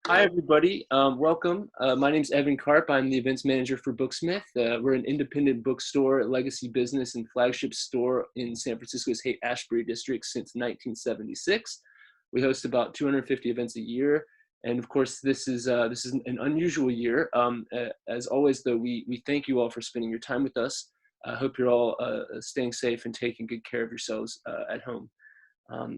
Hi, everybody. Welcome. My name is Evan Karp. I'm the events manager for Booksmith. We're an independent bookstore, legacy business, and flagship store in San Francisco's Haight-Ashbury district since 1976. We host about 250 events a year. And of course, this is an unusual year. As always, though, we thank you all for spending your time with us. I hope you're all staying safe and taking good care of yourselves at home.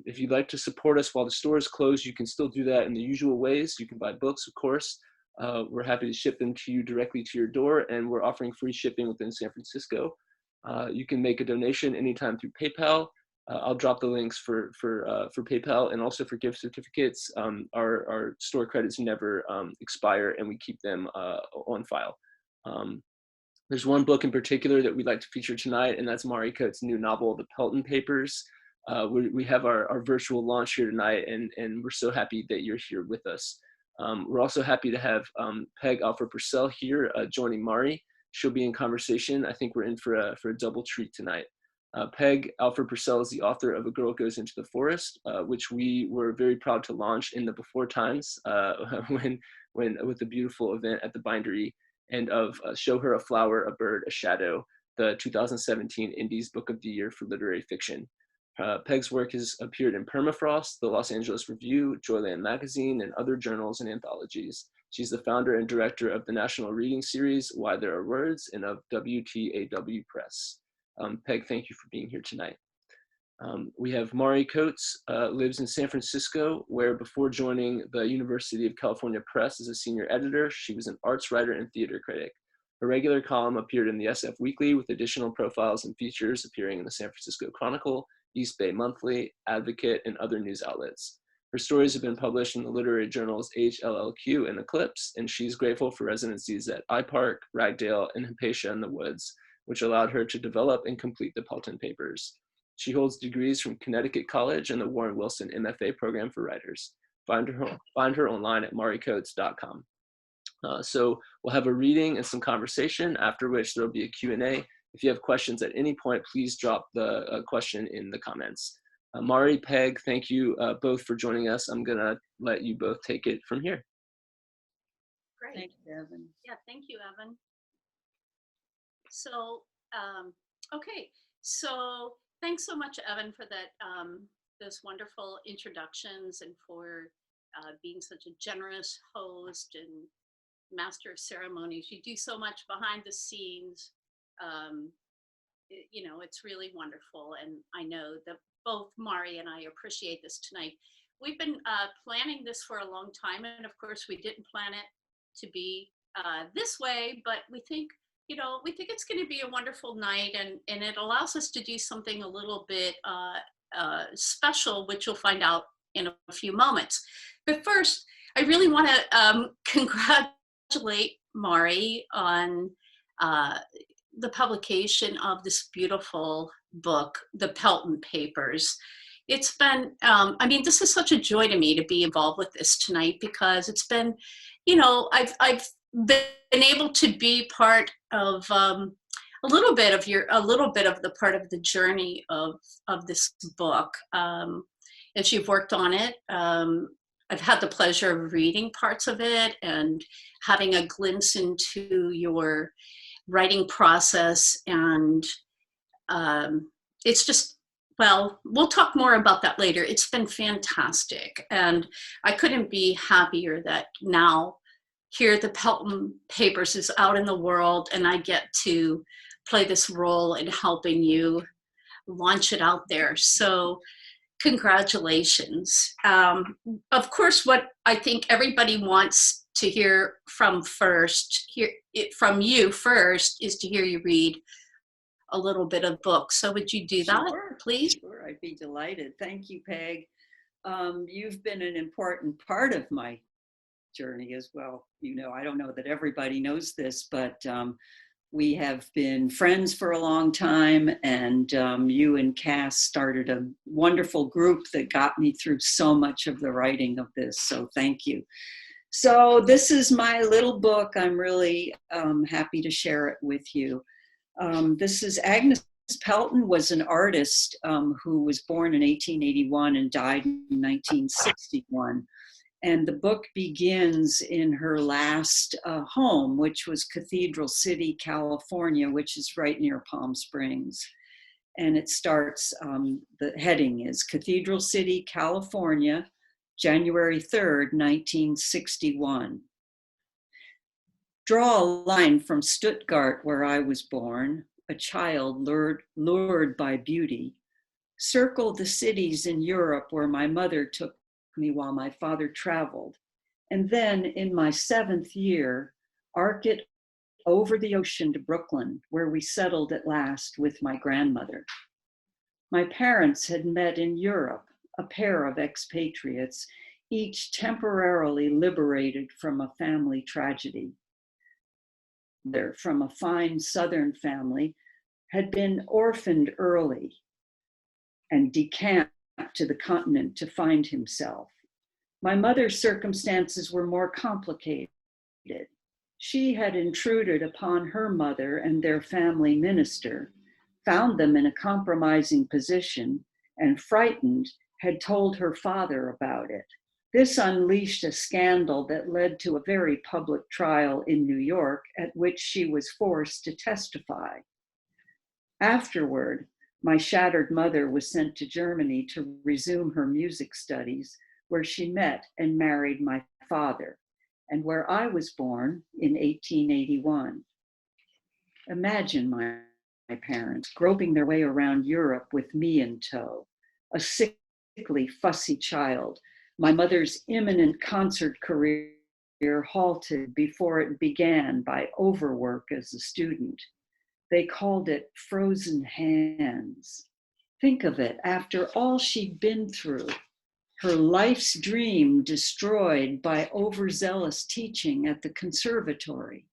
If you'd like to support us while the store is closed, you can still do that in the usual ways. You can buy books, of course. We're happy to ship them to you directly to your door, and we're offering free shipping within San Francisco. You can make a donation anytime through PayPal. I'll drop the links for PayPal and also for gift certificates. Our store credits never expire, and we keep them on file. There's one book in particular that we'd like to feature tonight, and that's Mari Coates' new novel, The Pelton Papers. We have our virtual launch here tonight, and we're so happy that you're here with us. We're also happy to have Peg Alford Pursell here joining Mari. She'll be in conversation. I think we're in for a double treat tonight. Peg Alford Pursell is the author of A Girl Goes Into the Forest, which we were very proud to launch in the before times when with a beautiful event at the Bindery, and of Show Her a Flower, a Bird, a Shadow, the 2017 Indies Book of the Year for Literary Fiction. Peg's work has appeared in Permafrost, the Los Angeles Review, Joyland Magazine, and other journals and anthologies. She's the founder and director of the National Reading Series, Why There Are Words, and of WTAW Press. Peg, thank you for being here tonight. We have Mari Coates, lives in San Francisco, where before joining the University of California Press as a senior editor, she was an arts writer and theater critic. Her regular column appeared in the SF Weekly, with additional profiles and features appearing in the San Francisco Chronicle, East Bay Monthly, Advocate, and other news outlets. Her stories have been published in the literary journals HLLQ and Eclipse, and she's grateful for residencies at iPark, Ragdale, and Hypatia in the Woods, which allowed her to develop and complete the Pelton Papers. She holds degrees from Connecticut College and the Warren Wilson MFA program for writers. Find her online at maricoates.com. So we'll have a reading and some conversation, after which there'll be a Q&A. If you have questions at any point, please drop the question in the comments. Mari, Peg, thank you both for joining us. I'm gonna let you both take it from here. Great. Thank you, Evan. Yeah, thank you, Evan. So, okay. So thanks so much, Evan, for that, those wonderful introductions, and for being such a generous host and master of ceremonies. You do so much behind the scenes. You know, it's really wonderful, and I know that both Mari and I appreciate this tonight. We've been planning this for a long time, and of course we didn't plan it to be this way, but we think it's going to be a wonderful night, and it allows us to do something a little bit special, which you'll find out in a few moments. But first, I really want to congratulate Mari on the publication of this beautiful book, The Pelton Papers. It's been, I mean, this is such a joy to me to be involved with this tonight, because it's been, you know, I've been able to be part of a little bit of the part of the journey of this book. As you've worked on it, I've had the pleasure of reading parts of it and having a glimpse into your writing process, and it's just, well, we'll talk more about that later. It's been fantastic, and I couldn't be happier that now here the Pelton Papers is out in the world, and I get to play this role in helping you launch it out there. So congratulations. Of course, what I think everybody wants to hear from you first, is to hear you read a little bit of book. So would you do that, please? Sure, I'd be delighted. Thank you, Peg. You've been an important part of my journey as well. You know, I don't know that everybody knows this, but we have been friends for a long time, and you and Cass started a wonderful group that got me through so much of the writing of this, so thank you. So this is my little book. I'm really happy to share it with you. This is Agnes Pelton, was an artist who was born in 1881 and died in 1961. And the book begins in her last home, which was Cathedral City, California, which is right near Palm Springs. And it starts, the heading is Cathedral City, California, January 3rd, 1961. Draw a line from Stuttgart, where I was born, a child lured by beauty. Circle the cities in Europe where my mother took me while my father traveled. And then in my 7th year, arc it over the ocean to Brooklyn, where we settled at last with my grandmother. My parents had met in Europe, a pair of expatriates, each temporarily liberated from a family tragedy. They're from a fine Southern family, had been orphaned early and decamped to the continent to find himself. My mother's circumstances were more complicated. She had intruded upon her mother and their family minister, found them in a compromising position, and frightened, had told her father about it. This unleashed a scandal that led to a very public trial in New York at which she was forced to testify. Afterward, my shattered mother was sent to Germany to resume her music studies, where she met and married my father, and where I was born in 1881. Imagine my parents groping their way around Europe with me in tow, a sickly, fussy child. My mother's imminent concert career halted before it began by overwork as a student. They called it frozen hands. Think of it, after all she'd been through, her life's dream destroyed by overzealous teaching at the conservatory.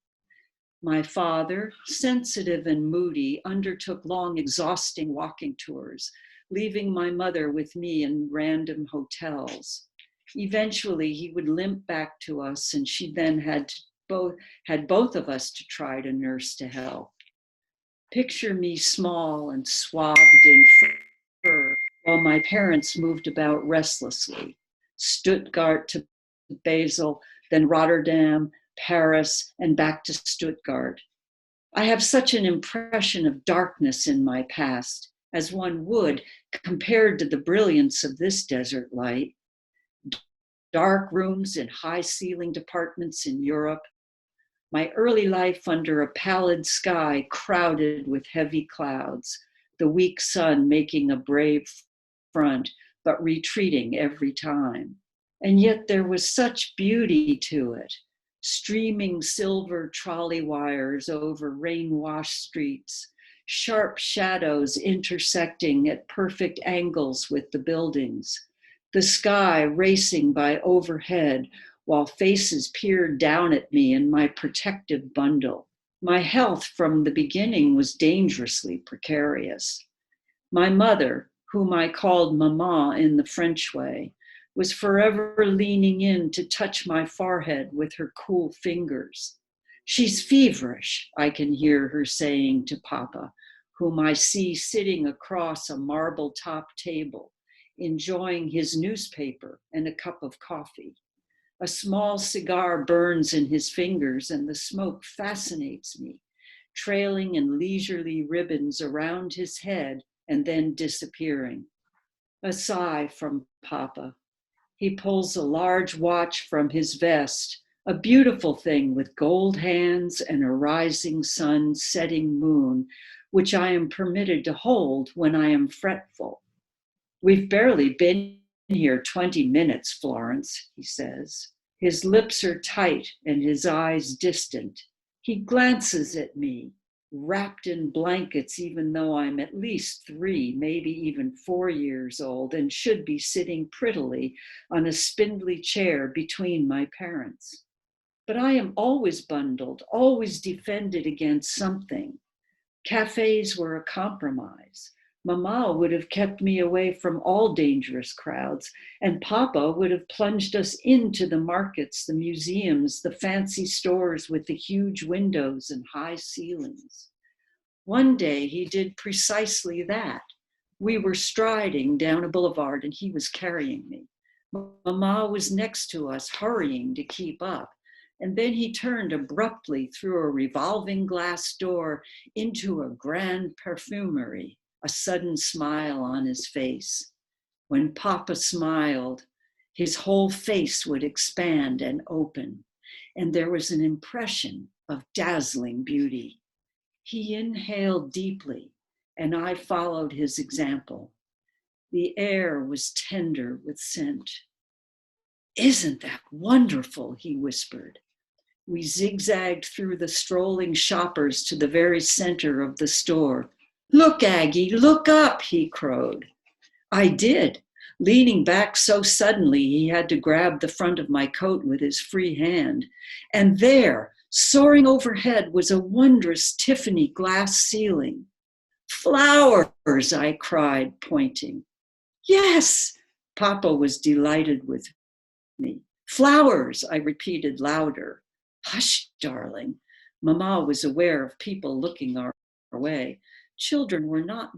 My father, sensitive and moody, undertook long, exhausting walking tours, leaving my mother with me in random hotels. Eventually, he would limp back to us, and she then had both of us to try to nurse to health. Picture me small and swathed in fur while my parents moved about restlessly, Stuttgart to Basel, then Rotterdam, Paris, and back to Stuttgart. I have such an impression of darkness in my past, as one would compared to the brilliance of this desert light. Dark rooms in high-ceilinged apartments in Europe. My early life under a pallid sky crowded with heavy clouds, the weak sun making a brave front, but retreating every time. And yet there was such beauty to it. Streaming silver trolley wires over rain-washed streets, sharp shadows intersecting at perfect angles with the buildings, the sky racing by overhead while faces peered down at me in my protective bundle. My health from the beginning was dangerously precarious. My mother, whom I called Maman in the French way, was forever leaning in to touch my forehead with her cool fingers. She's feverish, I can hear her saying to Papa, whom I see sitting across a marble-top table, enjoying his newspaper and a cup of coffee. A small cigar burns in his fingers and the smoke fascinates me, trailing in leisurely ribbons around his head and then disappearing. A sigh from Papa. He pulls a large watch from his vest, a beautiful thing with gold hands and a rising sun, setting moon, which I am permitted to hold when I am fretful. We've barely been here 20 minutes, Florence, he says. His lips are tight and his eyes distant. He glances at me, wrapped in blankets, even though I'm at least 3, maybe even 4 years old, and should be sitting prettily on a spindly chair between my parents. But I am always bundled, always defended against something. Cafes were a compromise. Mama would have kept me away from all dangerous crowds, and Papa would have plunged us into the markets, the museums, the fancy stores with the huge windows and high ceilings. One day he did precisely that. We were striding down a boulevard and he was carrying me. Mama was next to us, hurrying to keep up. And then he turned abruptly through a revolving glass door into a grand perfumery, a sudden smile on his face. When Papa smiled, his whole face would expand and open, and there was an impression of dazzling beauty. He inhaled deeply, and I followed his example. The air was tender with scent. "Isn't that wonderful?" he whispered. We zigzagged through the strolling shoppers to the very center of the store. "Look, Aggie, look up," he crowed. I did, leaning back so suddenly he had to grab the front of my coat with his free hand. And there, soaring overhead, was a wondrous Tiffany glass ceiling. "Flowers," I cried, pointing. "Yes," Papa was delighted with me. "Flowers," I repeated louder. "Hush, darling." Mama was aware of people looking our way. Children were not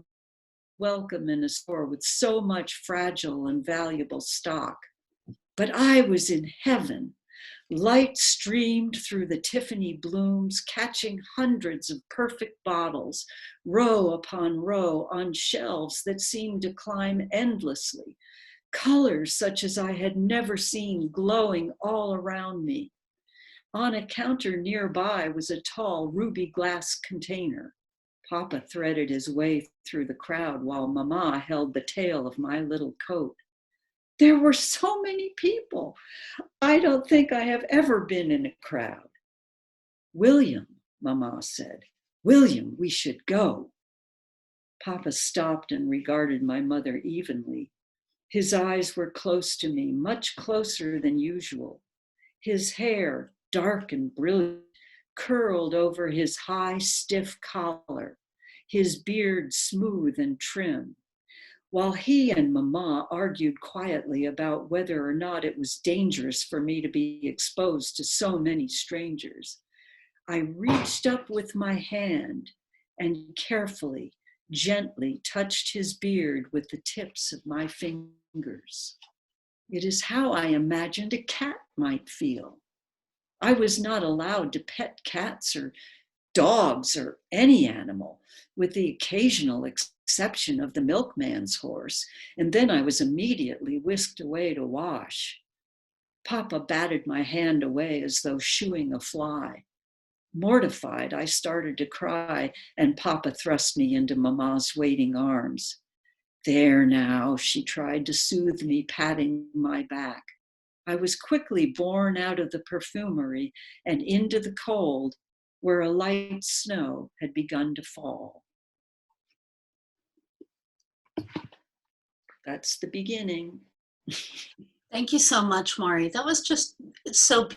welcome in a store with so much fragile and valuable stock. But I was in heaven. Light streamed through the Tiffany blooms, catching hundreds of perfect bottles, row upon row, on shelves that seemed to climb endlessly. Colors such as I had never seen glowing all around me. On a counter nearby was a tall ruby glass container. Papa threaded his way through the crowd while Mama held the tail of my little coat. There were so many people. I don't think I have ever been in a crowd. "William," Mama said. "William, we should go." Papa stopped and regarded my mother evenly. His eyes were close to me, much closer than usual. His hair, dark and brilliant, curled over his high, stiff collar, his beard smooth and trim. While he and Mama argued quietly about whether or not it was dangerous for me to be exposed to so many strangers, I reached up with my hand and carefully, gently touched his beard with the tips of my fingers. It is how I imagined a cat might feel. I was not allowed to pet cats or dogs or any animal, with the occasional exception of the milkman's horse, and then I was immediately whisked away to wash. Papa batted my hand away as though shooing a fly. Mortified, I started to cry, and Papa thrust me into Mama's waiting arms. "There now," she tried to soothe me, patting my back. I was quickly borne out of the perfumery and into the cold, where a light snow had begun to fall. That's the beginning. Thank you so much, Mari. That was just so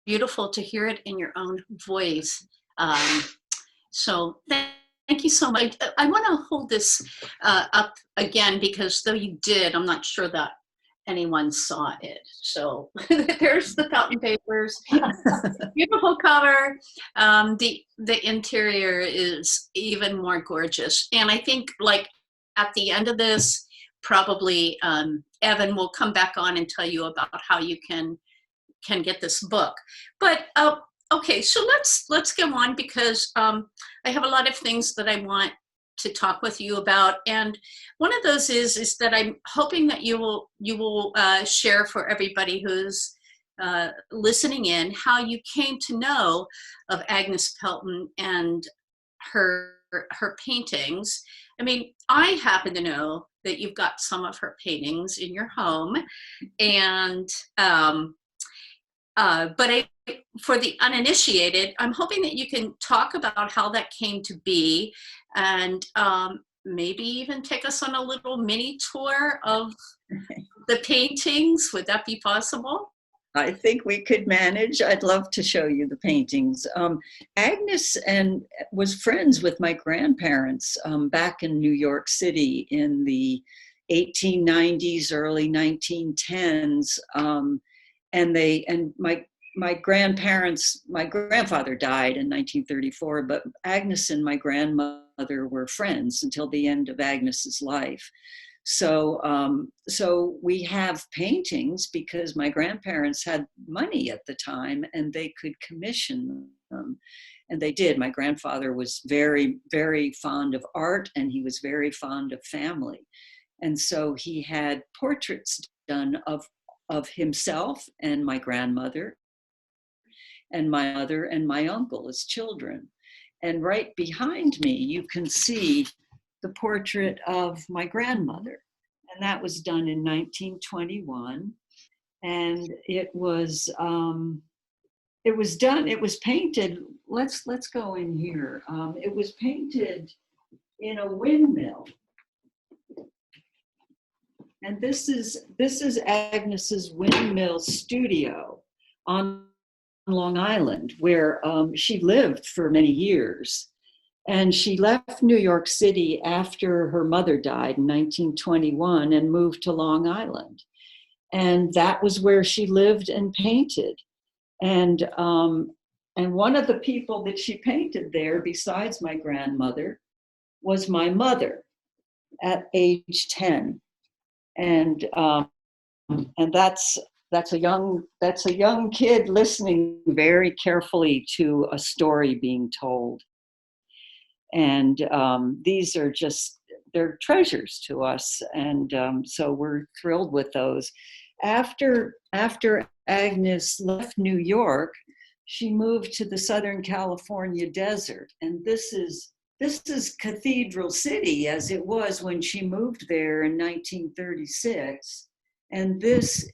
beautiful to hear it in your own voice. So thank you so much. I want to hold this up again because though you did, I'm not sure that anyone saw it. So there's the Pelton Papers. Beautiful cover. The interior is even more gorgeous. And I think like at the end of this, probably Evan will come back on and tell you about how you can get this book. But okay, so let's go on because I have a lot of things that I want to talk with you about, and one of those is that I'm hoping that you will share for everybody who's listening in how you came to know of Agnes Pelton and her paintings. I mean, I happen to know that you've got some of her paintings in your home, and but for the uninitiated, I'm hoping that you can talk about how that came to be, and maybe even take us on a little mini tour of the paintings. Would that be possible? I think we could manage. I'd love to show you the paintings. Agnes was friends with my grandparents back in New York City in the 1890s, early 1910s. And my grandparents, my grandfather died in 1934, but Agnes and my grandmother were friends until the end of Agnes's life. So we have paintings because my grandparents had money at the time and they could commission them. And they did. My grandfather was very, very fond of art, and he was very fond of family. And so he had portraits done of himself and my grandmother and my mother and my uncle as children. And right behind me, you can see the portrait of my grandmother. And that was done in 1921. And it was painted, let's go in here. It was painted in a windmill. And this is Agnes's windmill studio on Long Island, where she lived for many years. And she left New York City after her mother died in 1921 and moved to Long Island. And that was where she lived and painted. And one of the people that she painted there, besides my grandmother, was my mother at age 10. And that's a young kid listening very carefully to a story being told. And these are they're treasures to us. And so we're thrilled with those. After Agnes left New York, she moved to the Southern California desert. And this is Cathedral City as it was when she moved there in 1936. And this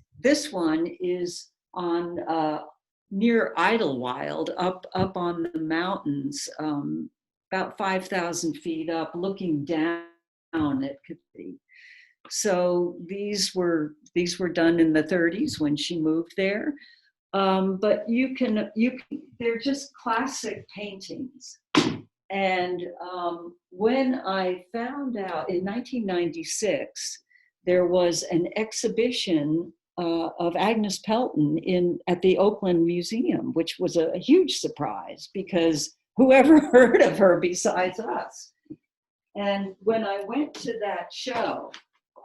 one is on near Idlewild, up on the mountains, about 5,000 feet up, looking down at Cathedral. So these were done in the 30s when she moved there. But they're just classic paintings. And when I found out in 1996, there was an exhibition of Agnes Pelton at the Oakland Museum, which was a huge surprise because whoever heard of her besides us? And when I went to that show,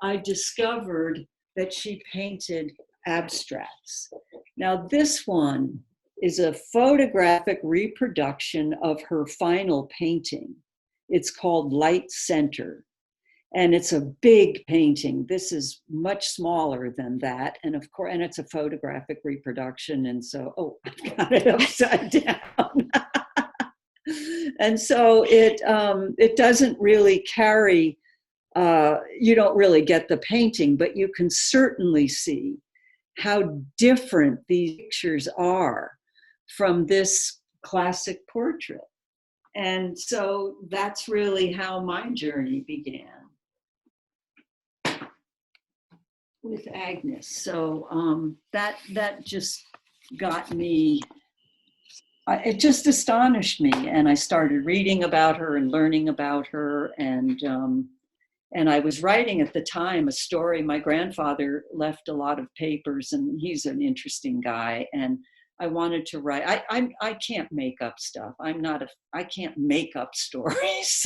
I discovered that she painted abstracts. Now this one is a photographic reproduction of her final painting. It's called Light Center. And it's a big painting. This is much smaller than that. And of course, and it's a photographic reproduction. And so, I've got it upside down. And so it doesn't really carry, you don't really get the painting, but you can certainly see how different these pictures are from this classic portrait. And so that's really how my journey began with Agnes. So that just got me, it just astonished me. And I started reading about her and learning about her. And I was writing at the time a story. My grandfather left a lot of papers, and he's an interesting guy. And I wanted to write. I can't make up stuff. I can't make up stories.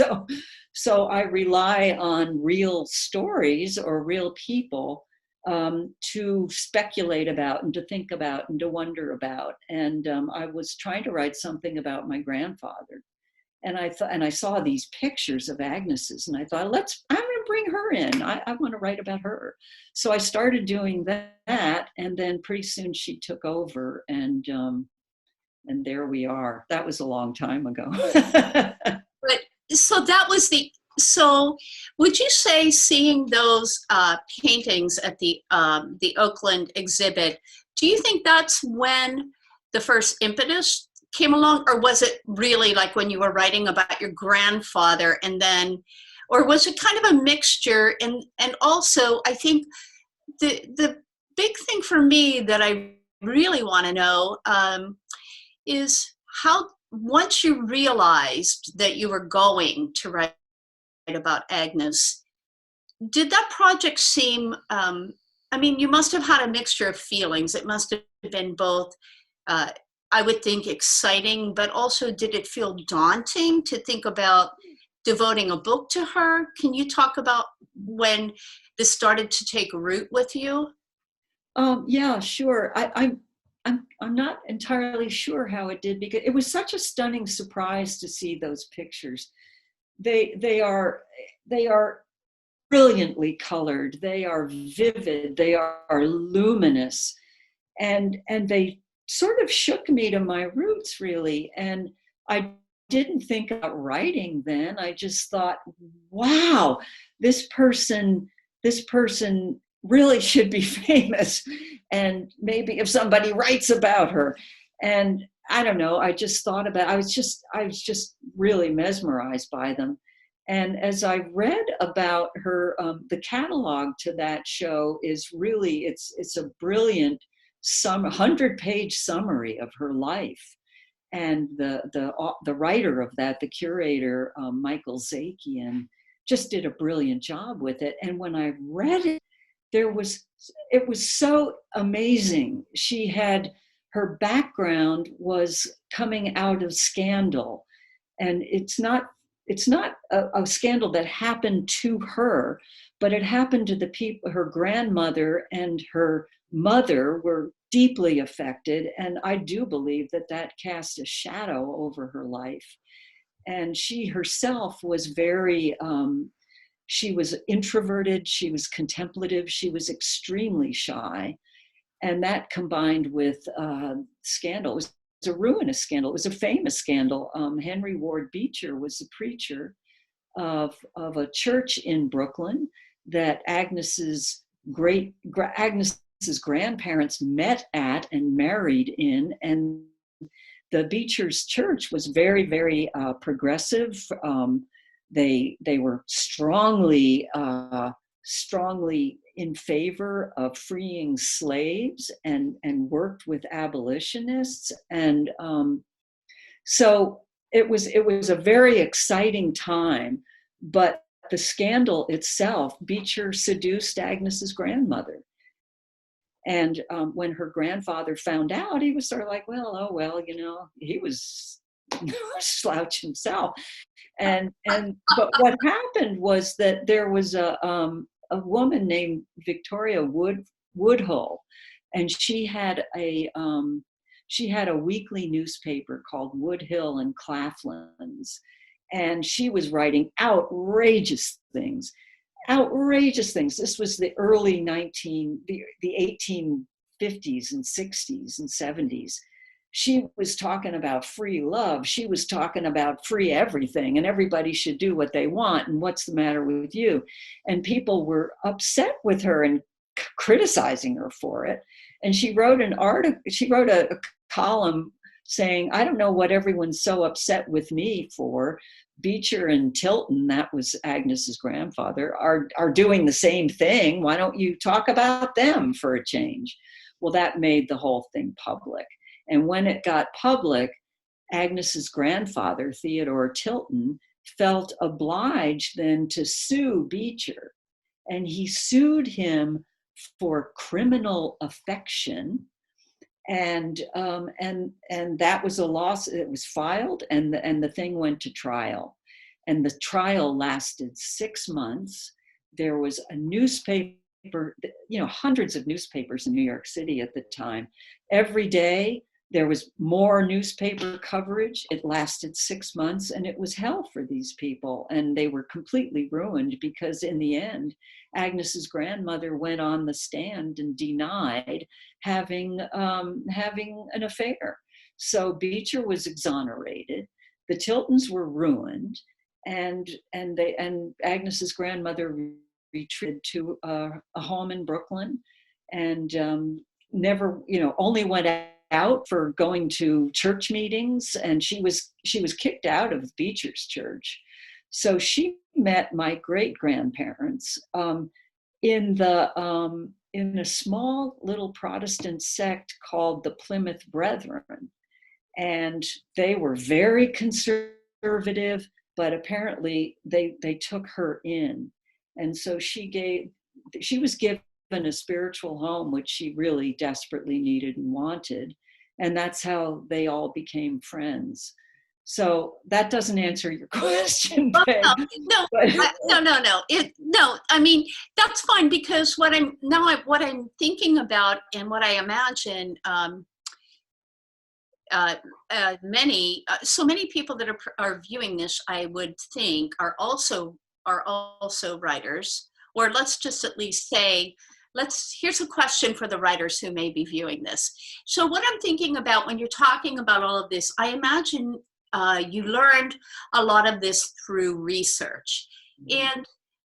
So I rely on real stories or real people to speculate about and to think about and to wonder about. And I was trying to write something about my grandfather. And I saw these pictures of Agnes's, and I thought, I'm going to bring her in. I want to write about her. So I started doing that, and then pretty soon she took over, and there we are. That was a long time ago. But so would you say seeing those paintings at the Oakland exhibit, do you think that's when the first impetus came along, or was it really like when you were writing about your grandfather, and then, or was it kind of a mixture? And also, I think the big thing for me that I really want to know is how, once you realized that you were going to write about Agnes, did that project seem, I mean, you must have had a mixture of feelings. It must have been both, I would think, exciting, but also did it feel daunting to think about devoting a book to her. Can you talk about when this started to take root with you? Yeah, sure. I'm not entirely sure how it did, because it was such a stunning surprise to see those pictures. They are brilliantly colored. They are vivid. They are luminous, and they sort of shook me to my roots, really. And I didn't think about writing then. I just thought, wow, this person really should be famous, and maybe if somebody writes about her. And I don't know, I just thought about, I was just really mesmerized by them. And as I read about her, the catalog to that show is really, it's a brilliant 100-page summary of her life. And the writer of that, the curator, Michael Zakian, just did a brilliant job with it. And when I read it, it was so amazing. Her background was coming out of scandal, and it's not a scandal that happened to her, but it happened to the people. Her grandmother and her mother were deeply affected, and I do believe that cast a shadow over her life. And she herself was very she was introverted, she was contemplative, she was extremely shy. And that combined with scandal, it was a ruinous scandal. It was a famous scandal. Henry Ward Beecher was the preacher of a church in Brooklyn that Agnes's grandparents met at and married in. And the Beecher's church was very, very progressive. They were strongly in favor of freeing slaves, and worked with abolitionists. And so it was a very exciting time. But the scandal itself, Beecher seduced Agnes's grandmother. And when her grandfather found out, he was sort of like, well, oh, well, he was no slouch himself. But what happened was that there was a woman named Victoria Woodhull, and she had a weekly newspaper called Woodhill and Claflin's, and she was writing outrageous things. This was the early the 1850s and 60s and 70s. She was talking about free love. She was talking about free everything, and everybody should do what they want. And what's the matter with you? And people were upset with her and criticizing her for it. And she wrote a column saying, I don't know what everyone's so upset with me for. Beecher and Tilton, that was Agnes's grandfather, are doing the same thing. Why don't you talk about them for a change? Well, that made the whole thing public. And when it got public, Agnes's grandfather, Theodore Tilton, felt obliged then to sue Beecher. And he sued him for criminal affection. And that was a lawsuit. It was filed, and the thing went to trial. And the trial lasted 6 months. There was a newspaper, hundreds of newspapers in New York City at the time. Every day, there was more newspaper coverage. It lasted 6 months, and it was hell for these people. And they were completely ruined, because in the end, Agnes's grandmother went on the stand and denied having an affair. So Beecher was exonerated. The Tiltons were ruined, and Agnes's grandmother retreated to a home in Brooklyn, and never, only went out for going to church meetings, and she was kicked out of Beecher's church. So she met my great-grandparents in a small little Protestant sect called the Plymouth Brethren, and they were very conservative, but apparently they took her in, and so she was given a spiritual home, which she really desperately needed and wanted. And that's how they all became friends. So that doesn't answer your question, well, Peg. no, But, no. I mean, that's fine, because what I'm thinking about and what I imagine, so many people that are viewing this, I would think, are also writers. Or let's just at least say, here's a question for the writers who may be viewing this. So what I'm thinking about when you're talking about all of this, I imagine you learned a lot of this through research. And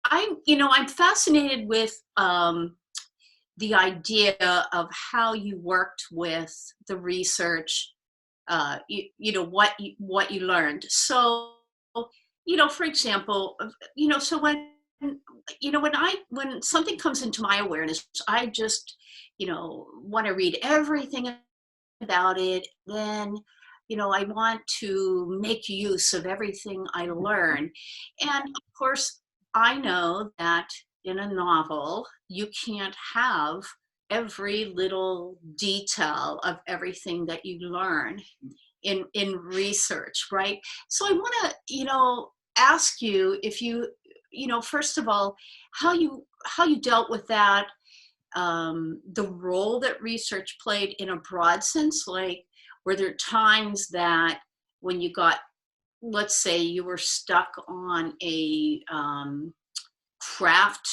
I'm fascinated with the idea of how you worked with the research, what you learned. So, for example, so when something comes into my awareness, I just, want to read everything about it. Then, I want to make use of everything I learn. And of course, I know that in a novel, you can't have every little detail of everything that you learn in research, right? So I want to, ask you if you, first of all, how you dealt with that, the role that research played in a broad sense. Like, were there times that when you got, let's say you were stuck on a craft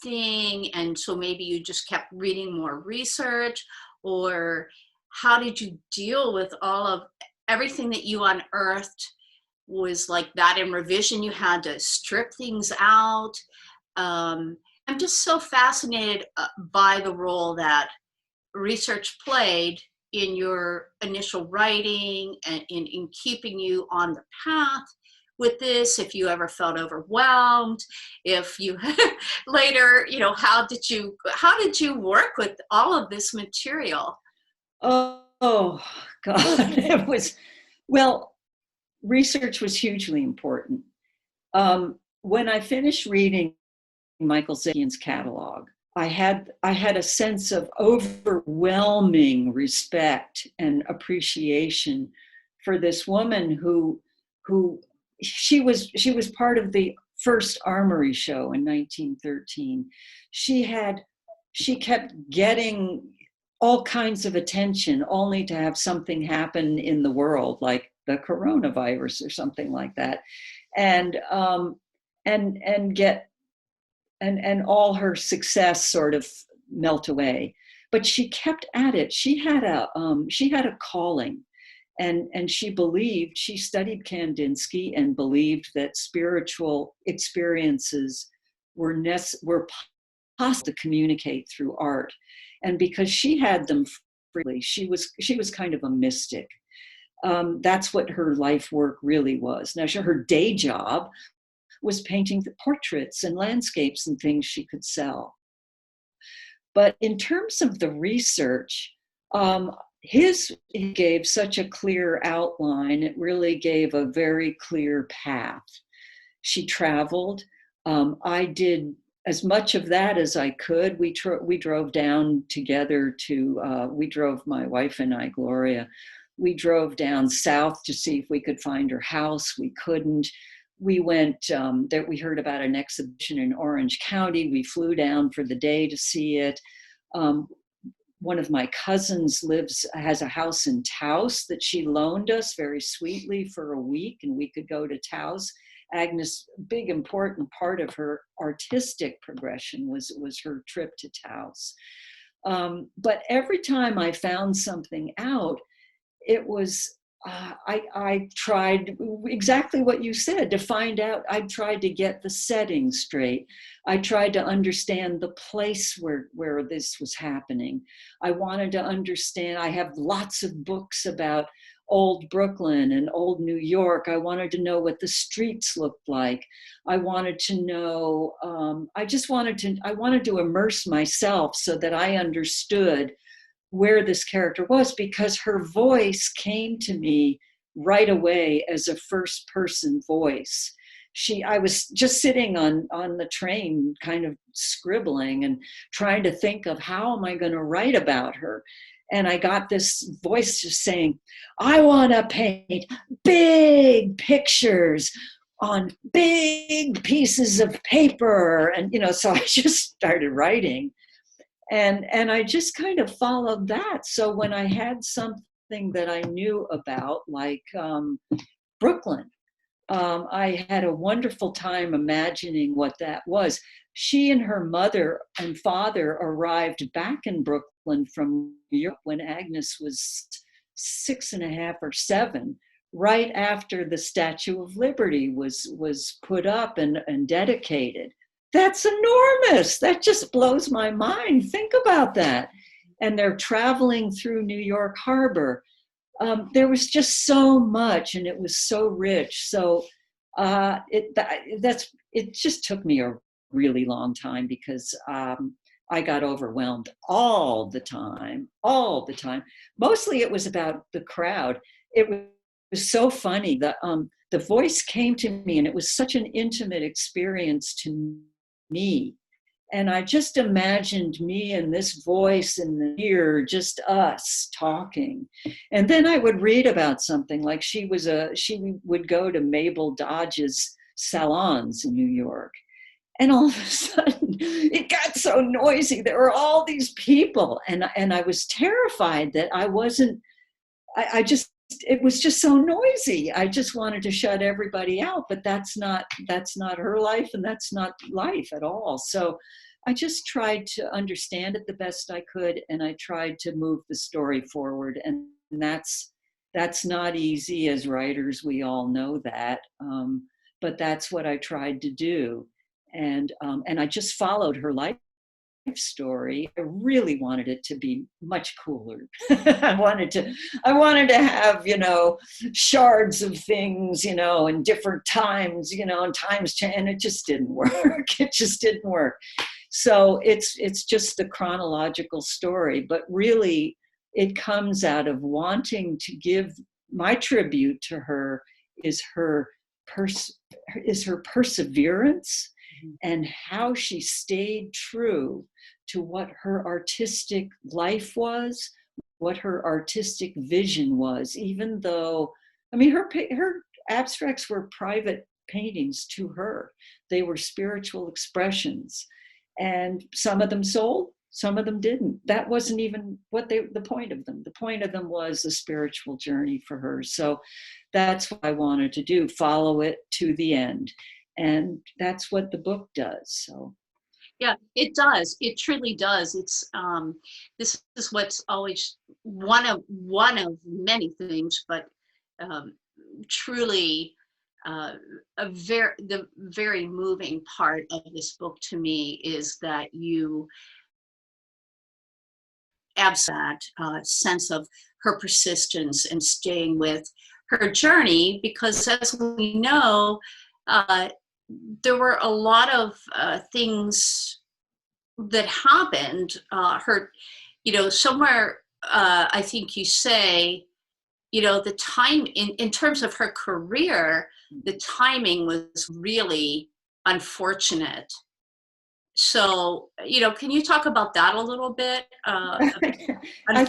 thing, and so maybe you just kept reading more research? Or how did you deal with all of everything that you unearthed? Was like that in revision, you had to strip things out? I'm just so fascinated by the role that research played in your initial writing and in keeping you on the path with this. If you ever felt overwhelmed, if you later, how did you work with all of this material? oh God, research was hugely important. When I finished reading Michael Zakian's catalog, I had a sense of overwhelming respect and appreciation for this woman who she was part of the first Armory show in 1913. She kept getting all kinds of attention, only to have something happen in the world, like the coronavirus or something like that, and get and all her success sort of melt away. But she kept at it. She had a calling, and she studied Kandinsky and believed that spiritual experiences were possible to communicate through art. And because she had them freely, she was kind of a mystic. That's what her life work really was. Now, her day job was painting the portraits and landscapes and things she could sell. But in terms of the research, he gave such a clear outline. It really gave a very clear path. She traveled. I did as much of that as I could. We drove down together we drove, my wife and I, Gloria, we drove down south to see if we could find her house. We couldn't. We went, we heard about an exhibition in Orange County. We flew down for the day to see it. One of my cousins has a house in Taos that she loaned us very sweetly for a week, and we could go to Taos. Agnes, big important part of her artistic progression was her trip to Taos. But every time I found something out, it was, I tried exactly what you said to find out. I tried to get the setting straight. I tried to understand the place where this was happening. I wanted to understand. I have lots of books about old Brooklyn and old New York. I wanted to know what the streets looked like. I wanted to know, I wanted to immerse myself so that I understood where this character was, because her voice came to me right away as a first person voice. I was just sitting on the train, kind of scribbling and trying to think of how am I going to write about her. And I got this voice just saying, I want to paint big pictures on big pieces of paper. And, so I just started writing. And I just kind of followed that. So when I had something that I knew about, like Brooklyn, I had a wonderful time imagining what that was. She and her mother and father arrived back in Brooklyn from New York when Agnes was 6.5 or 7, right after the Statue of Liberty was put up and dedicated. That's enormous. That just blows my mind. Think about that. And they're traveling through New York Harbor. There was just so much, and it was so rich. So it just took me a really long time because I got overwhelmed all the time. Mostly it was about the crowd. It was so funny. The voice came to me, and it was such an intimate experience to me. And I just imagined me and this voice in the ear, just us talking. And then I would read about something like she would go to Mabel Dodge's salons in New York. And all of a sudden it got so noisy. There were all these people. And I was terrified that it was just so noisy. I just wanted to shut everybody out, but that's not her life, and that's not life at all. So I just tried to understand it the best I could, and I tried to move the story forward. And that's not easy as writers. We all know that, but that's what I tried to do. And I just followed her life story. I really wanted it to be much cooler. I wanted to have, shards of things, in different times, and times change, and it just didn't work. It just didn't work. So it's just the chronological story, but really it comes out of wanting to give my tribute to her is her perseverance and how she stayed true to what her artistic life was, what her artistic vision was, even though, her abstracts were private paintings to her. They were spiritual expressions, and some of them sold, some of them didn't. That wasn't even the point of them. The point of them was a spiritual journey for her. So that's what I wanted to do, follow it to the end. And that's what the book does. So, yeah, it does. It truly does. It's this is what's always one of many things, but truly the very moving part of this book to me is that you that sense of her persistence and staying with her journey, because as we know, there were a lot of things that happened. Somewhere, I think you say, the time in terms of her career, the timing was really unfortunate. So, can you talk about that a little bit? I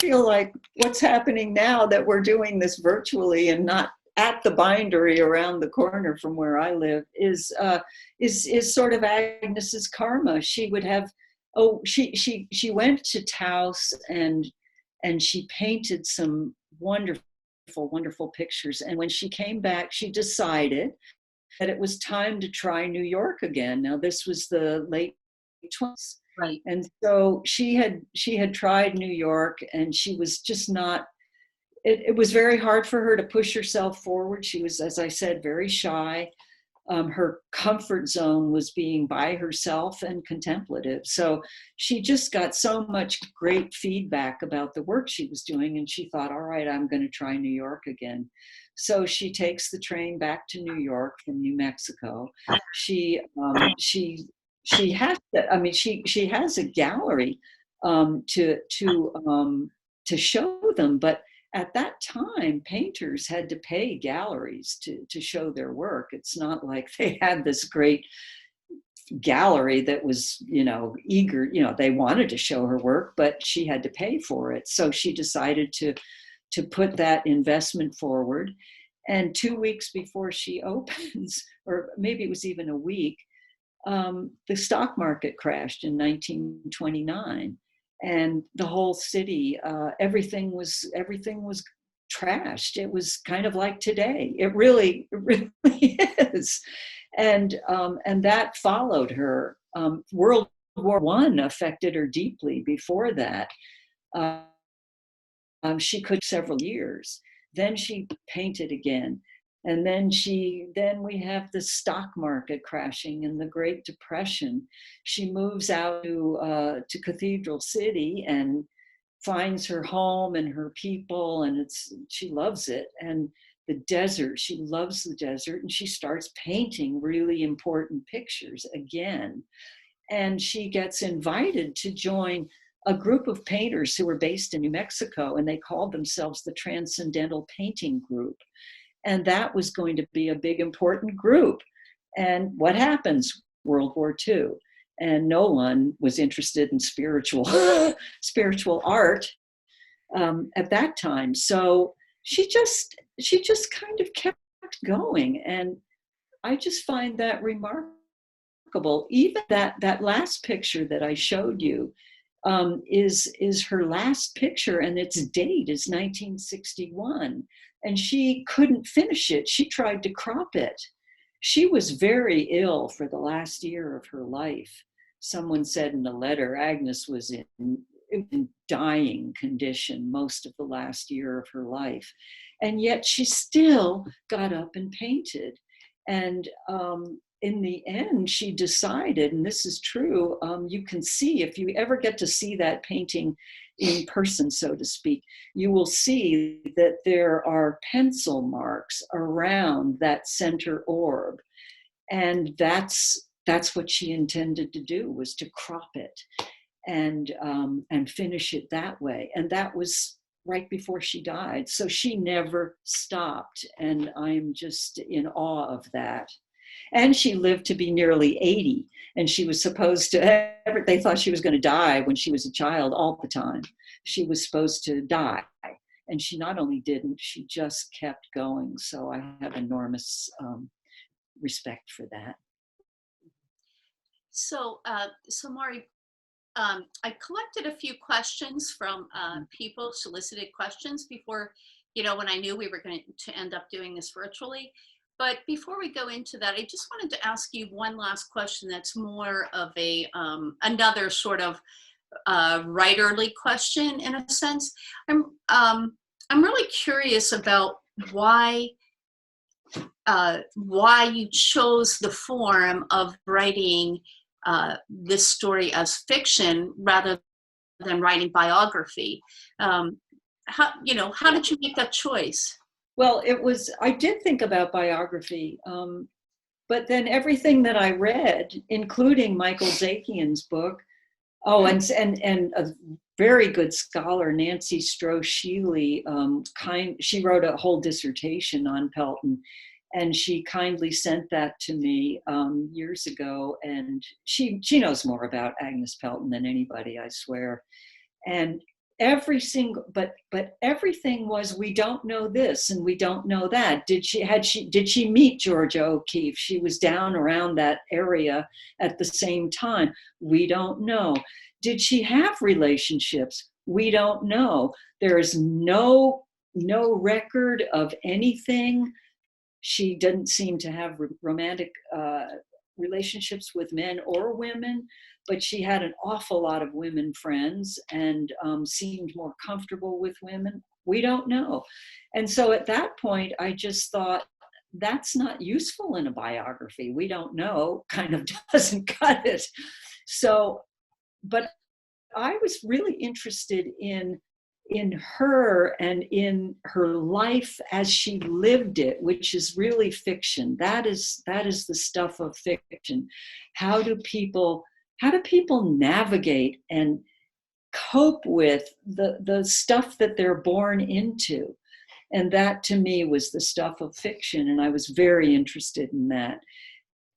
feel like what's happening now that we're doing this virtually and not at the bindery around the corner from where I live is sort of Agnes's karma. She would have, she went to Taos and she painted some wonderful pictures. And when she came back, she decided that it was time to try New York again. Now, this was the late 20s. Right. And so she had tried New York, and she was just not, it was very hard for her to push herself forward. She was, as I said, very shy. Her comfort zone was being by herself and contemplative. So she just got so much great feedback about the work she was doing, and she thought, all right, I'm going to try New York again. So she takes the train back to New York from New Mexico. She has a gallery to show them, but at that time, painters had to pay galleries to show their work. It's not like they had this great, gallery that was, eager, they wanted to show her work, but she had to pay for it. So she decided to put that investment forward. And 2 weeks before she opens, or maybe it was even a week, the stock market crashed in 1929, and the whole city, everything was trashed. It was kind of like today. It really is. And that followed her. World War I affected her deeply. Before that, she could several years. Then she painted again. And then we have the stock market crashing and the Great Depression. She moves out to Cathedral City and finds her home and her people, and she loves it. And the desert, she loves the desert, and she starts painting really important pictures again. And she gets invited to join a group of painters who were based in New Mexico, and they called themselves the Transcendental Painting Group. And that was going to be a big, important group. And what happens? World War II. And no one was interested in spiritual art at that time. So she just kind of kept going. And I just find that remarkable. Even that last picture that I showed you is her last picture, and its date is 1961. And she couldn't finish it. She tried to crop it. She was very ill for the last year of her life. Someone said in a letter, Agnes was in dying condition most of the last year of her life. And yet she still got up and painted. And in the end, she decided, and this is true, you can see, if you ever get to see that painting in person, so to speak, you will see that there are pencil marks around that center orb. And that's what she intended to do, was to crop it and finish it that way. And that was right before she died. So she never stopped. And I'm just in awe of that. And she lived to be nearly 80. And she was supposed to, they thought she was going to die when she was a child all the time. She was supposed to die. And she not only didn't, she just kept going. So I have enormous respect for that. So Mari, I collected a few questions from people, solicited questions before, when I knew we were going to end up doing this virtually. But before we go into that, I just wanted to ask you one last question that's more of a another sort of writerly question in a sense. I'm really curious about why you chose the form of writing this story as fiction rather than writing biography. How did you make that choice? Well, I did think about biography, but then everything that I read, including Michael Zakian's book, and a very good scholar, Nancy Stroh-Sheely, she wrote a whole dissertation on Pelton, and she kindly sent that to me years ago. And she knows more about Agnes Pelton than anybody, I swear. And but everything was, we don't know this and we don't know that. Did she meet Georgia O'Keeffe? She was down around that area at the same time. We don't know. Did she have relationships? We don't know. There is no record of anything. She didn't seem to have romantic relationships with men or women, but she had an awful lot of women friends and seemed more comfortable with women. We don't know. And so at that point, I just thought, that's not useful in a biography. We don't know, kind of doesn't cut it. So, but I was really interested in her and in her life as she lived it, which is really fiction. That is the stuff of fiction. How do people navigate and cope with the stuff that they're born into? And that to me was the stuff of fiction. And I was very interested in that.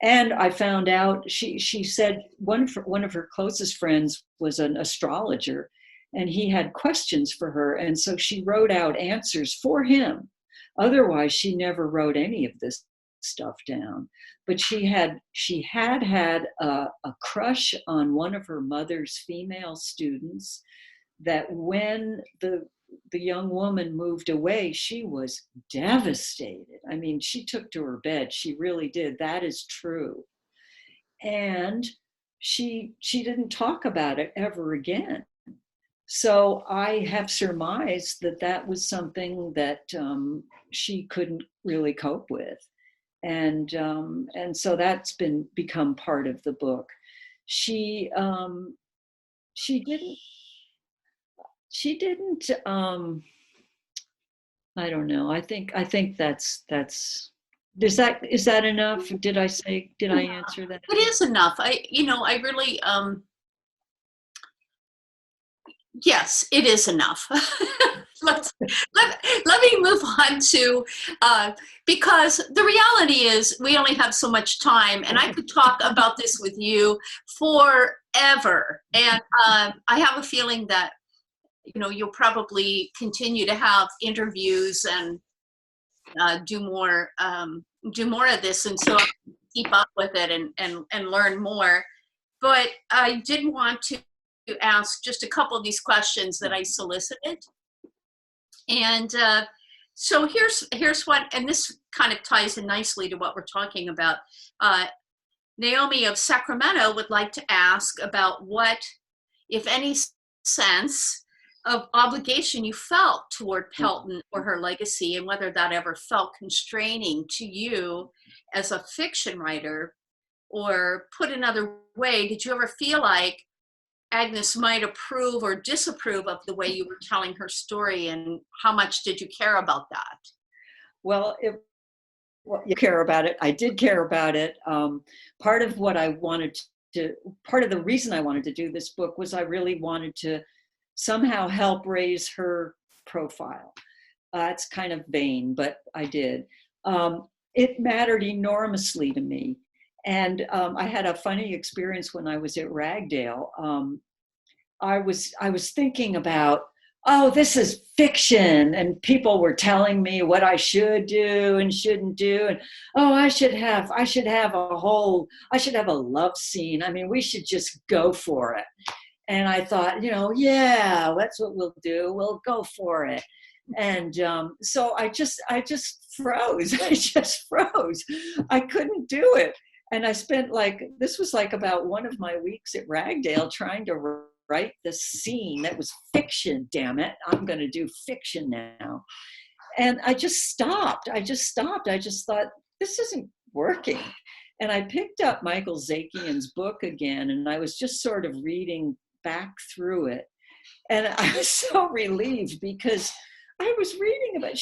And I found out she said one of her closest friends was an astrologer, and he had questions for her, and so she wrote out answers for him. Otherwise, she never wrote any of this stuff down. But she had a crush on one of her mother's female students. That when the young woman moved away, she was devastated. I mean, she took to her bed. She really did. That is true. And she didn't talk about it ever again. So I have surmised that that was something that she couldn't really cope with, and so that's become part of the book. She she didn't she didn't I don't know. I think that's is that enough? Did I answer that? It is enough. I really, yes, it is enough. Let me move on to, because the reality is we only have so much time, and I could talk about this with you forever. And I have a feeling that, you'll probably continue to have interviews and do more of this, and so I can keep up with it and learn more. But I did want to ask just a couple of these questions that I solicited. And so here's what, and this kind of ties in nicely to what we're talking about. Naomi of Sacramento would like to ask about what, if any, sense of obligation you felt toward Pelton or her legacy, and whether that ever felt constraining to you as a fiction writer. Or put another way, did you ever feel like Agnes might approve or disapprove of the way you were telling her story, and how much did you care about that? Well, you care about it. I did care about it. Part of the reason I wanted to do this book was I really wanted to somehow help raise her profile. It's kind of vain, but I did. It mattered enormously to me. And I had a funny experience when I was at Ragdale. I was thinking about, oh, this is fiction, and people were telling me what I should do and shouldn't do, and oh, I should have a love scene. I mean, we should just go for it. And I thought, yeah, that's what we'll do. We'll go for it. And so I just froze. I just froze. I couldn't do it. And I spent this was about one of my weeks at Ragdale trying to write this scene that was fiction. Damn it, I'm going to do fiction now. And I just stopped. I just thought, this isn't working. And I picked up Michael Zakian's book again, and I was just sort of reading back through it. And I was so relieved, because I was reading about,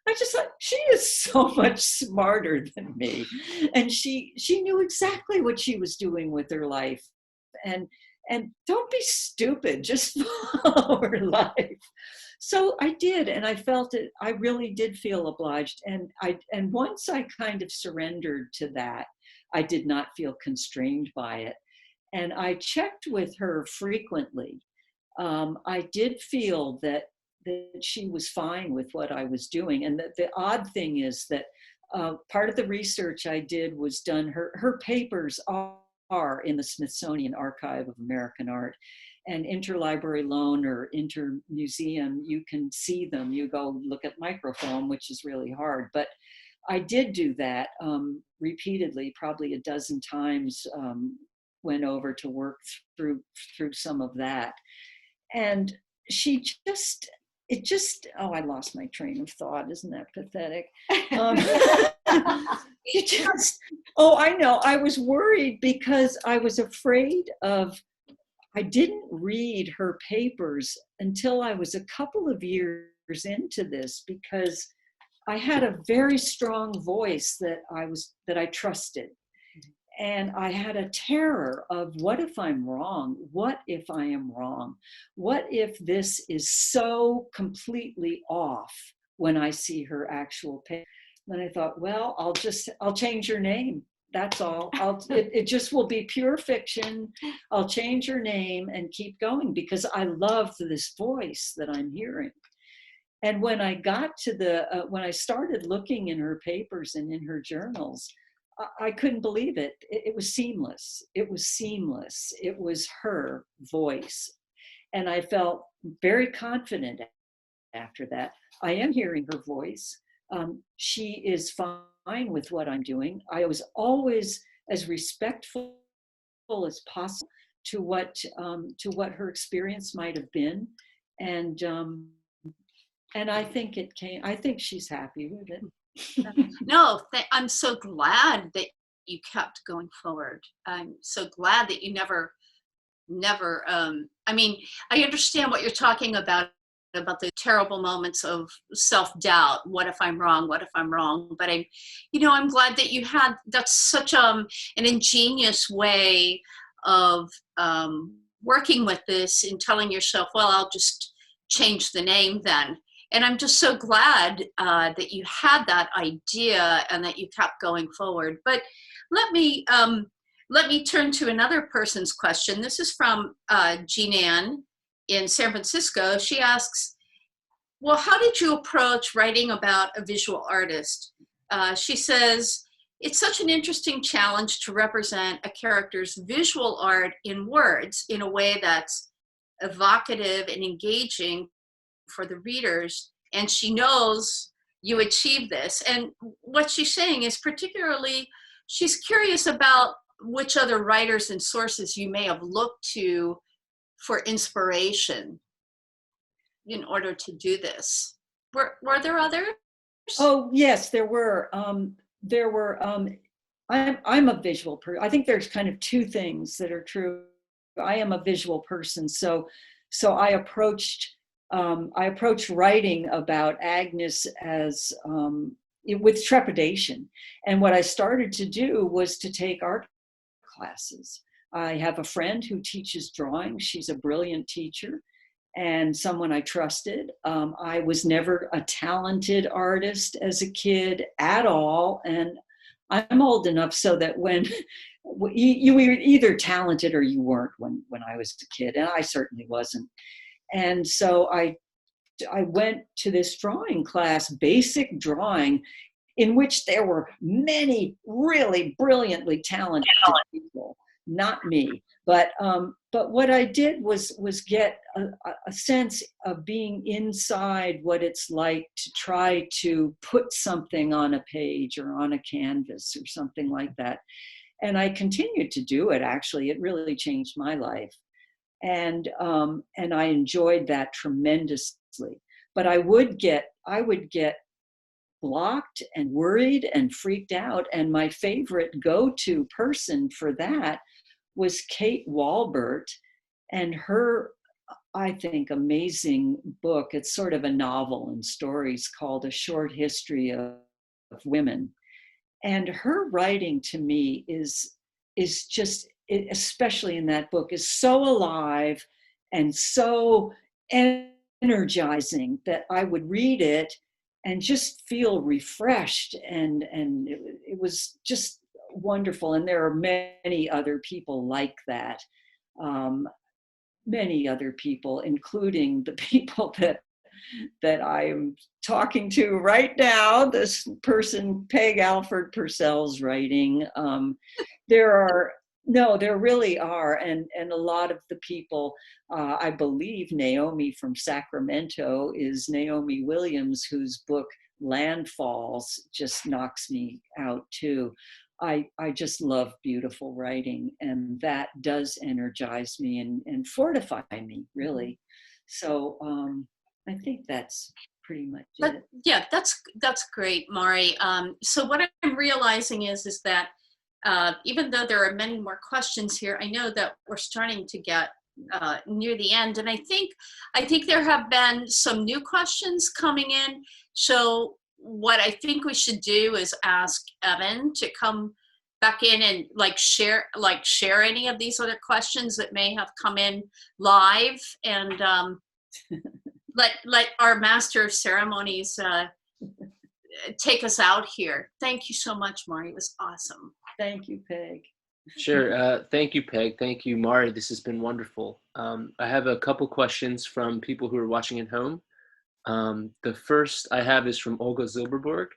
I just thought, she is so much smarter than me. And she knew exactly what she was doing with her life. And don't be stupid, just follow her life. So I did, and I felt it. I really did feel obliged. And once I kind of surrendered to that, I did not feel constrained by it. And I checked with her frequently. I did feel that she was fine with what I was doing. And the odd thing is that part of the research I did was done, her papers are in the Smithsonian Archive of American Art, and interlibrary loan or intermuseum, you can see them. You go look at microfilm, which is really hard. But I did do that repeatedly, probably a dozen times, went over to work through some of that. And I lost my train of thought. Isn't that pathetic? I know. I was worried because I was afraid I didn't read her papers until I was a couple of years into this, because I had a very strong voice that I trusted. And I had a terror of, what if I'm wrong? What if I am wrong? What if this is so completely off when I see her actual page? Then I thought, well, I'll change her name. That's all. It just will be pure fiction. I'll change her name and keep going because I love this voice that I'm hearing. And when I got to when I started looking in her papers and in her journals, I couldn't believe it. It was seamless. It was seamless. It was her voice. And I felt very confident after that. I am hearing her voice. She is fine with what I'm doing. I was always as respectful as possible to what her experience might have been, and I think it came. I think she's happy with it. No, I'm so glad that you kept going forward. I'm so glad that you never. I mean, I understand what you're talking about the terrible moments of self-doubt. What if I'm wrong? What if I'm wrong? But I'm glad that you had, that's such an ingenious way of working with this and telling yourself, well, I'll just change the name then. And I'm just so glad that you had that idea and that you kept going forward. But let me turn to another person's question. This is from Jean Ann in San Francisco. She asks, well, how did you approach writing about a visual artist? She says, it's such an interesting challenge to represent a character's visual art in words in a way that's evocative and engaging for the readers. And she knows you achieve this. And what she's saying is particularly, she's curious about which other writers and sources you may have looked to for inspiration in order to do this. Were there others? Oh yes, there were. I'm a visual person. I think there's kind of two things that are true. I am a visual person, so I approached writing about Agnes as with trepidation. And what I started to do was to take art classes. I have a friend who teaches drawing. She's a brilliant teacher and someone I trusted. I was never a talented artist as a kid at all. And I'm old enough so that when you were either talented or you weren't when I was a kid, and I certainly wasn't. And so I went to this drawing class, basic drawing, in which there were many really brilliantly talented people, not me. But what I did was get a sense of being inside what it's like to try to put something on a page or on a canvas or something like that. And I continued to do it, actually. It really changed my life. And I enjoyed that tremendously. But I would get blocked and worried and freaked out. And my favorite go-to person for that was Kate Walbert and her, I think, amazing book. It's sort of a novel in stories called A Short History of Women. And her writing to me is just, especially in that book, is so alive and so energizing that I would read it and just feel refreshed. And it was just wonderful. And there are many other people like that. Many other people, including the people that I am talking to right now, this person, Peg Alford Pursell's writing. There really are. And a lot of the people, I believe Naomi from Sacramento is Naomi Williams, whose book Landfalls just knocks me out too. I just love beautiful writing, and that does energize me and fortify me, really. So I think that's pretty much it. Yeah, that's great, Mari. So what I'm realizing is that even though there are many more questions here, I know that we're starting to get near the end, and I think there have been some new questions coming in. So what I think we should do is ask Evan to come back in and share any of these other questions that may have come in live, and let our master of ceremonies take us out here. Thank you so much, Mari. It was awesome. Thank you, Peg. Sure. Thank you, Peg. Thank you, Mari. This has been wonderful. I have a couple questions from people who are watching at home. The first I have is from Olga Zilberberg.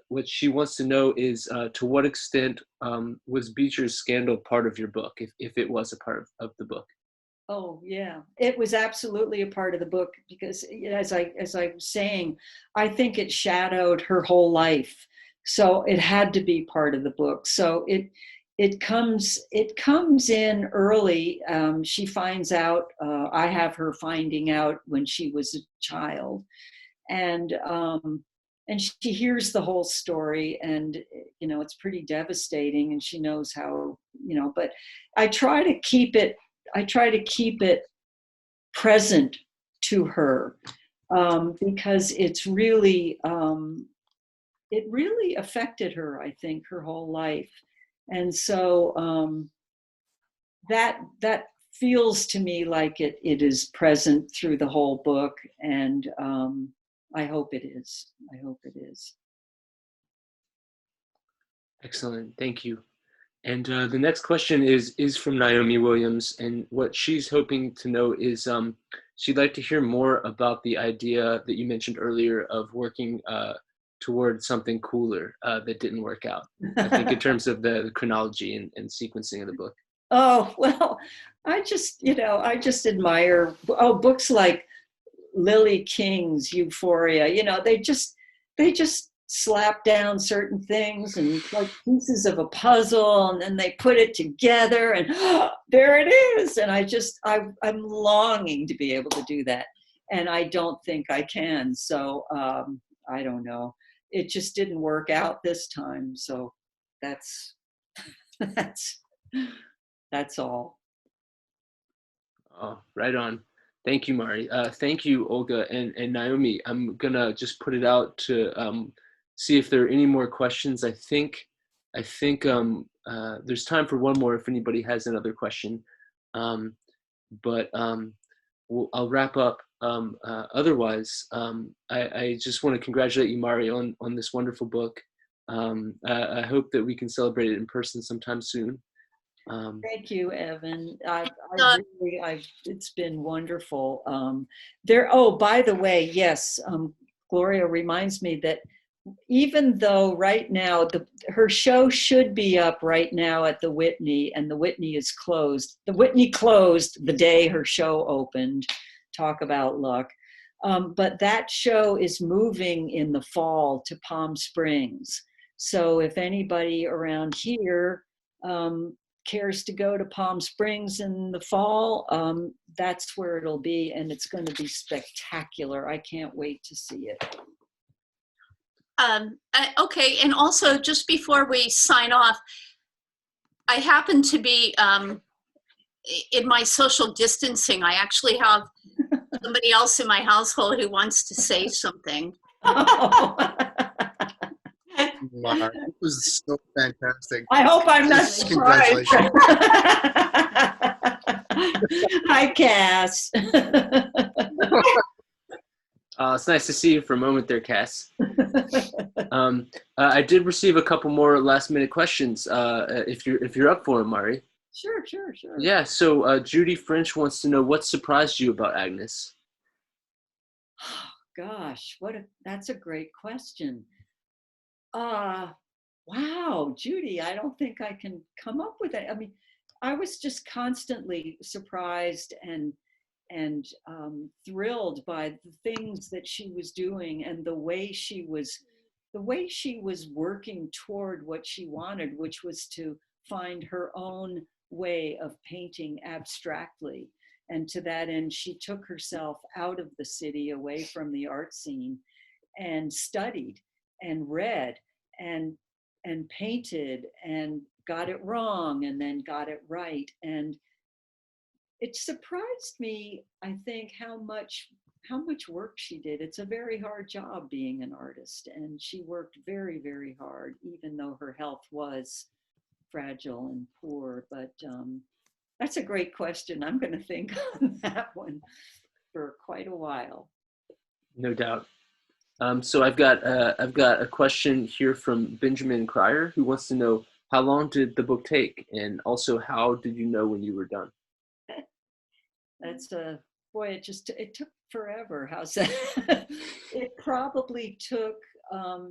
What she wants to know is to what extent was Beecher's scandal part of your book, if it was a part of the book? Oh yeah, it was absolutely a part of the book because as I was saying, I think it shadowed her whole life. So it had to be part of the book. So it comes in early. She finds out. I have her finding out when she was a child, and she hears the whole story, and it's pretty devastating, and she knows how. But I try to keep it. Present to her because it really affected her, I think, her whole life. And so that feels to me like it is present through the whole book, and I hope it is. Excellent. Thank you. And the next question is from Naomi Williams, and what she's hoping to know is she'd like to hear more about the idea that you mentioned earlier of working towards something cooler that didn't work out. I think in terms of the chronology and sequencing of the book. Oh, well, I just admire books like Lily King's Euphoria. They just slap down certain things and like pieces of a puzzle, and then they put it together, and there it is. And I'm longing to be able to do that, and I don't think I can. So I don't know. It just didn't work out this time. So that's that's all. Oh, right on. Thank you, Mari. Thank you, Olga and Naomi. I'm gonna just put it out to see if there are any more questions. I think there's time for one more if anybody has another question. But I'll wrap up. Otherwise, I just want to congratulate you, Mari, on this wonderful book. I hope that we can celebrate it in person sometime soon. Thank you, Evan. It's been wonderful. By the way, yes, Gloria reminds me that even though right now her show should be up right now at the Whitney, and the Whitney is closed. The Whitney closed the day her show opened. Talk about luck. But that show is moving in the fall to Palm Springs. So if anybody around here cares to go to Palm Springs in the fall, that's where it'll be, and it's going to be spectacular. I can't wait to see it. Okay, and also just before we sign off, I happen to be in my social distancing. I actually have somebody else in my household who wants to say something. Wow, it was so fantastic. I hope I'm not surprised. Congratulations. Hi, Cass. It's nice to see you for a moment there, Cass. I did receive a couple more last-minute questions. If you're up for them, Mari. Sure. Yeah. So Judy French wants to know what surprised you about Agnes. Oh, gosh, that's a great question. Wow, Judy, I don't think I can come up with it. I mean, I was just constantly surprised and thrilled by the things that she was doing, and the way she was working toward what she wanted, which was to find her own way of painting abstractly. And to that end, she took herself out of the city, away from the art scene, and studied and read and painted and got it wrong and then got it right. And it surprised me, I think, how much work she did. It's a very hard job being an artist, and she worked very, very hard, even though her health was fragile and poor. But that's a great question. I'm going to think on that one for quite a while. No doubt. So I've got a question here from Benjamin Cryer, who wants to know, how long did the book take, and also how did you know when you were done? That's boy, it took forever. How's that? It probably took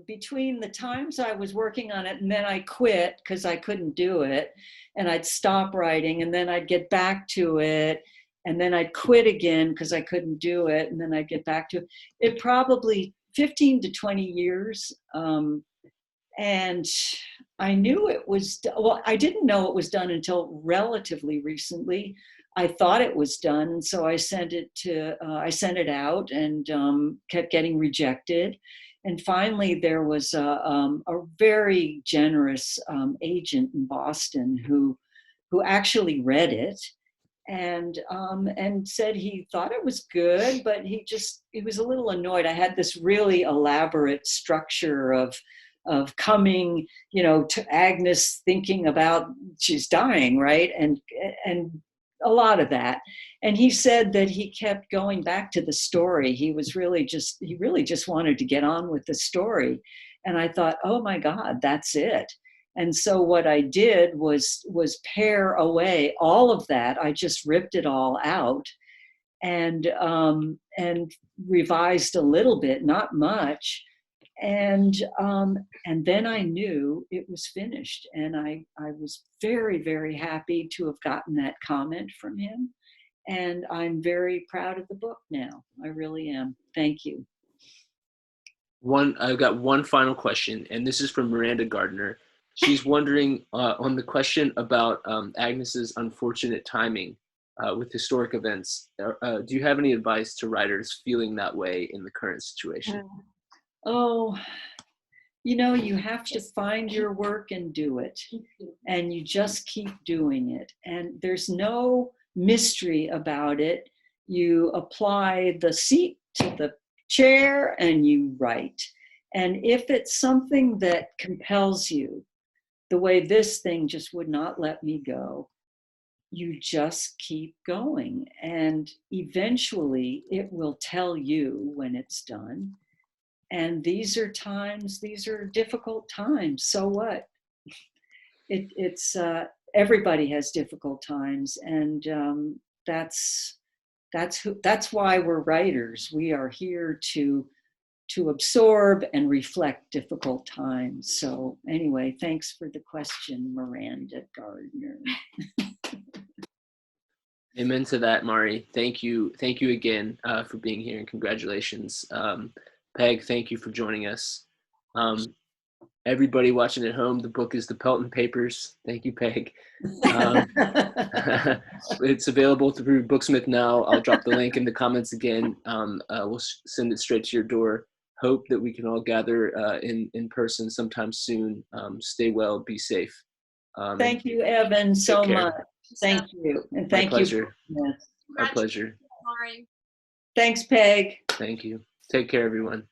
between the times I was working on it and then I quit because I couldn't do it, and I'd stop writing and then I'd get back to it, and then I'd quit again because I couldn't do it, and then I'd get back to it. It probably 15 to 20 years. And I knew it was, well, I didn't know it was done until relatively recently. I thought it was done, so I sent it out, and kept getting rejected. And finally, there was a very generous agent in Boston who actually read it, and said he thought it was good, but he was a little annoyed. I had this really elaborate structure of coming, to Agnes thinking about she's dying, right? And a lot of that. And he said that he kept going back to the story. He really just wanted to get on with the story. And I thought, oh my God, that's it. And so what I did was pare away all of that. I just ripped it all out and revised a little bit, not much. And then I knew it was finished, and I was very, very happy to have gotten that comment from him, and I'm very proud of the book now. I really am. Thank you. I've got one final question, and this is from Miranda Gardner. She's wondering on the question about Agnes's unfortunate timing with historic events. Do you have any advice to writers feeling that way in the current situation? Oh, you have to find your work and do it. And you just keep doing it. And there's no mystery about it. You apply the seat to the chair and you write. And if it's something that compels you, the way this thing just would not let me go, you just keep going. And eventually it will tell you when it's done. And these are difficult times. So what? It's everybody has difficult times, and that's why we're writers. We are here to absorb and reflect difficult times. So anyway, thanks for the question, Miranda Gardner. Amen to that, Mari. Thank you again for being here, and congratulations. Peg, thank you for joining us. Everybody watching at home, the book is The Pelton Papers. Thank you, Peg. It's available through Booksmith now. I'll drop the link in the comments again. We'll send it straight to your door. Hope that we can all gather in person sometime soon. Stay well, be safe. Thank you, Evan, so much. Thank you. And thank My pleasure. you. Our pleasure. Mari. Thanks, Peg. Thank you. Take care, everyone.